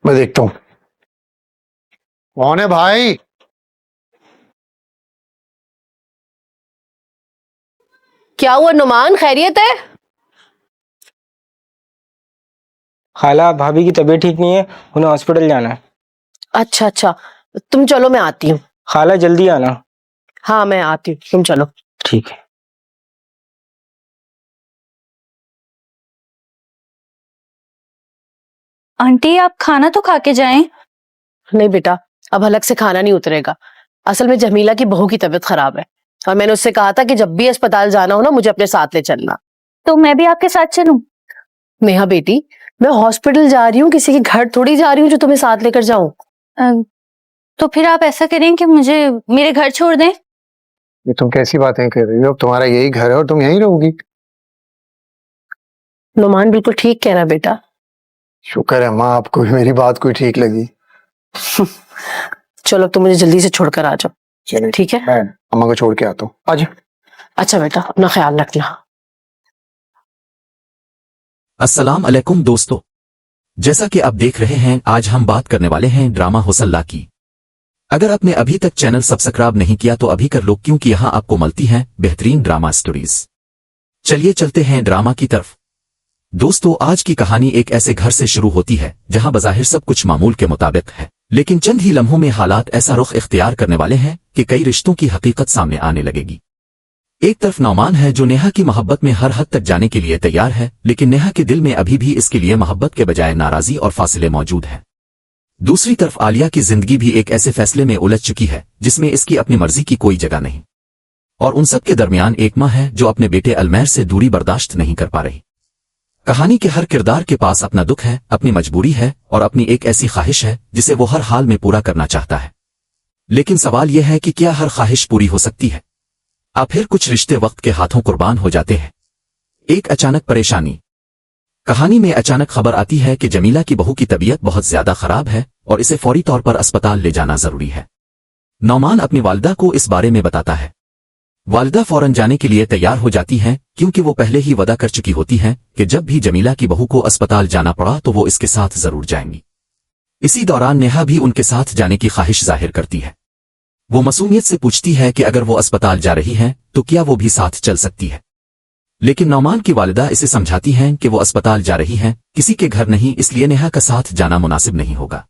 میں دیکھتا ہوں کون ہے بھائی. کیا ہوا نعمان، خیریت ہے؟ خالہ بھابھی کی طبیعت ٹھیک نہیں ہے، انہیں ہاسپٹل جانا ہے. اچھا اچھا، تم چلو میں آتی ہوں. خالہ جلدی آنا. ہاں میں آتی ہوں، تم چلو. ٹھیک ہے. آنٹی آپ کھانا تو کھا کے جائیں. نہیں بیٹا، اب حلق سے کھانا نہیں اترے گا. اصل میں جمیلہ کی بہو کی طبیعت خراب ہے، اور میں نے اس سے کہا تھا کہ جب بھی اسپتال جانا ہو نا مجھے اپنے ساتھ لے چلنا. تو میں بھی آپ کے ساتھ چلوں؟ نیہا بیٹی، میں ہاسپٹل جا رہی ہوں، کسی کے گھر تھوڑی جا رہی ہوں جو تمہیں ساتھ لے کر جاؤں. تو پھر آپ ایسا کریں کہ مجھے میرے گھر چھوڑ دیں. یہ تم کیسی باتیں کر رہی ہو؟ تمہارا یہی گھر ہے اور تم یہیں رہو گی. نعمان بالکل ٹھیک کہہ رہا بیٹا. شکر ہے ماں، آپ کو بھی میری بات کوئی ٹھیک لگی. چلو تم مجھے جلدی سے چھوڑ کر آ جاؤ. چلے ٹھیک ہے، میں اماں کو چھوڑ کے آتا ہوں. آج اچھا بیٹا اپنا خیال رکھنا. السلام علیکم دوستو، جیسا کہ آپ دیکھ رہے ہیں آج ہم بات کرنے والے ہیں ڈرامہ حسلہ کی. اگر آپ نے ابھی تک چینل سبسکرائب نہیں کیا تو ابھی کر لو، کیونکہ یہاں آپ کو ملتی ہیں بہترین ڈرامہ سٹوریز. چلیے چلتے ہیں ڈرامہ کی طرف. دوستو آج کی کہانی ایک ایسے گھر سے شروع ہوتی ہے جہاں بظاہر سب کچھ معمول کے مطابق ہے، لیکن چند ہی لمحوں میں حالات ایسا رخ اختیار کرنے والے ہیں کہ کئی رشتوں کی حقیقت سامنے آنے لگے گی. ایک طرف نعمان ہے جو نیہا کی محبت میں ہر حد تک جانے کے لیے تیار ہے، لیکن نیہا کے دل میں ابھی بھی اس کے لیے محبت کے بجائے ناراضی اور فاصلے موجود ہیں. دوسری طرف عالیہ کی زندگی بھی ایک ایسے فیصلے میں الجھ چکی ہے جس میں اس کی اپنی مرضی کی کوئی جگہ نہیں، اور ان سب کے درمیان ایک ماں ہے جو اپنے بیٹے المیر سے دوری برداشت نہیں کر پا رہی. کہانی کے ہر کردار کے پاس اپنا دکھ ہے، اپنی مجبوری ہے اور اپنی ایک ایسی خواہش ہے جسے وہ ہر حال میں پورا کرنا چاہتا ہے. لیکن سوال یہ ہے کہ کیا ہر خواہش پوری ہو سکتی ہے؟ پھر کچھ رشتے وقت کے ہاتھوں قربان ہو جاتے ہیں. ایک اچانک پریشانی. کہانی میں اچانک خبر آتی ہے کہ جمیلہ کی بہو کی طبیعت بہت زیادہ خراب ہے اور اسے فوری طور پر اسپتال لے جانا ضروری ہے. نعمان اپنی والدہ کو اس بارے میں بتاتا ہے. والدہ فوراً جانے کے لیے تیار ہو جاتی ہیں کیونکہ وہ پہلے ہی وعدہ کر چکی ہوتی ہیں کہ جب بھی جمیلہ کی بہو کو اسپتال جانا پڑا تو وہ اس کے ساتھ ضرور جائیں گی. اسی دوران نیہا بھی ان کے ساتھ جانے کی خواہش ظاہر کرتی ہے. وہ معصومیت سے پوچھتی ہے کہ اگر وہ اسپتال جا رہی ہیں تو کیا وہ بھی ساتھ چل سکتی ہے، لیکن نعمان کی والدہ اسے سمجھاتی ہیں کہ وہ اسپتال جا رہی ہیں، کسی کے گھر نہیں، اس لیے نیہا کا ساتھ جانا مناسب نہیں ہوگا.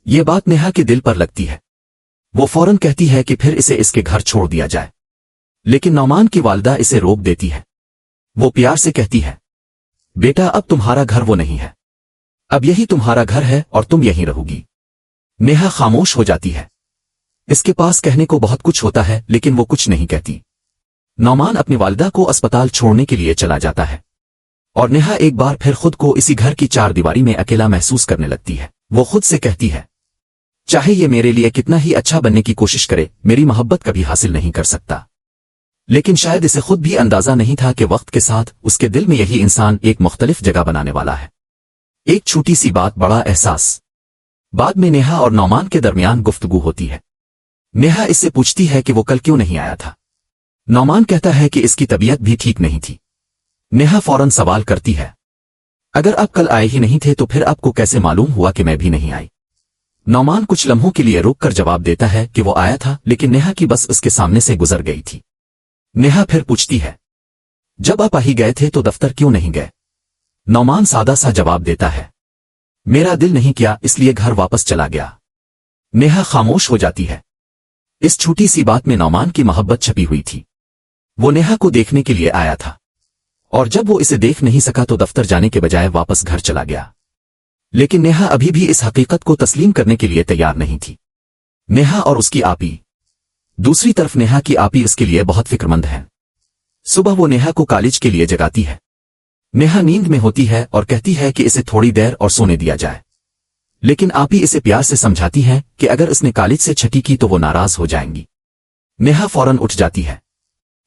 یہ بات نیہا کے دل پر لگتی ہے. وہ فوراً کہتی ہے کہ پھر اسے اس کے گھر چھوڑ دیا جائے، لیکن نعمان کی والدہ اسے روک دیتی ہے. وہ پیار سے کہتی ہے، بیٹا اب تمہارا گھر وہ نہیں ہے، اب یہی تمہارا گھر ہے اور تم یہیں رہو گی. نیہا خاموش ہو جاتی ہے. اس کے پاس کہنے کو بہت کچھ ہوتا ہے لیکن وہ کچھ نہیں کہتی. نعمان اپنی والدہ کو اسپتال چھوڑنے کے لیے چلا جاتا ہے اور نیہا ایک بار پھر خود کو اسی گھر کی چار دیواری میں اکیلا محسوس کرنے لگتی ہے. وہ خود سے کہتی ہے، چاہے یہ میرے لیے کتنا ہی اچھا بننے کی کوشش کرے میری محبت کبھی حاصل نہیں کر سکتا. لیکن شاید اسے خود بھی اندازہ نہیں تھا کہ وقت کے ساتھ اس کے دل میں یہی انسان ایک مختلف جگہ بنانے والا ہے. ایک چھوٹی سی بات بڑا احساس. بعد میں نیہا اور نعمان کے درمیان گفتگو ہوتی ہے. نیہا اس سے پوچھتی ہے کہ وہ کل کیوں نہیں آیا تھا. نعمان کہتا ہے کہ اس کی طبیعت بھی ٹھیک نہیں تھی. نیہا فوراً سوال کرتی ہے، اگر آپ کل آئے ہی نہیں تھے تو پھر آپ کو کیسے معلوم ہوا کہ میں بھی نہیں آئی؟ نعمان کچھ لمحوں کے لیے رک کر جواب دیتا ہے کہ وہ آیا تھا لیکن نیہا کی بس اس کے سامنے سے گزر گئی تھی. نیہا پھر پوچھتی ہے، جب آپ ہی گئے تھے تو دفتر کیوں نہیں گئے؟ نعمان سادہ سا جواب دیتا ہے، میرا دل نہیں کیا اس لیے گھر واپس چلا گیا. نیہا خاموش ہو جاتی ہے. اس چھوٹی سی بات میں نعمان کی محبت چھپی ہوئی تھی. وہ نیہا کو دیکھنے کے لیے آیا تھا اور جب وہ اسے دیکھ نہیں سکا تو دفتر جانے کے بجائے واپس گھر چلا گیا. لیکن نیہا ابھی بھی اس حقیقت کو تسلیم کرنے کے لیے تیار نہیں تھی. نیہا اور اس کی آپی. دوسری طرف نیہا کی آپی اس کے لیے بہت فکر مند ہے. صبح وہ نیہا کو کالج کے لیے جگاتی ہے. نیہا نیند میں ہوتی ہے اور کہتی ہے کہ اسے تھوڑی دیر اور سونے دیا جائے، لیکن آپی اسے پیار سے سمجھاتی ہیں کہ اگر اس نے کالج سے چھٹی کی تو وہ ناراض ہو جائیں گی. نیہا فوراً اٹھ جاتی ہے.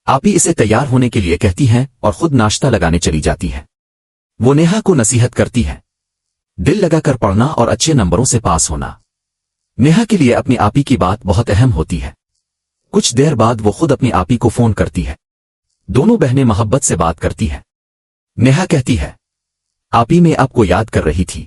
آپی اسے تیار ہونے کے لیے کہتی ہیں اور خود ناشتہ لگانے چلی جاتی ہے. وہ نیہا کو نصیحت کرتی ہے، دل لگا کر پڑھنا اور اچھے نمبروں سے پاس ہونا. نیہا کے لیے اپنی آپی کی بات بہت اہم ہوتی ہے. کچھ دیر بعد وہ خود اپنی آپی کو فون کرتی ہے. دونوں بہنیں محبت سے بات کرتی ہیں. نیہا کہتی ہے، آپی میں آپ کو یاد کر رہی تھی.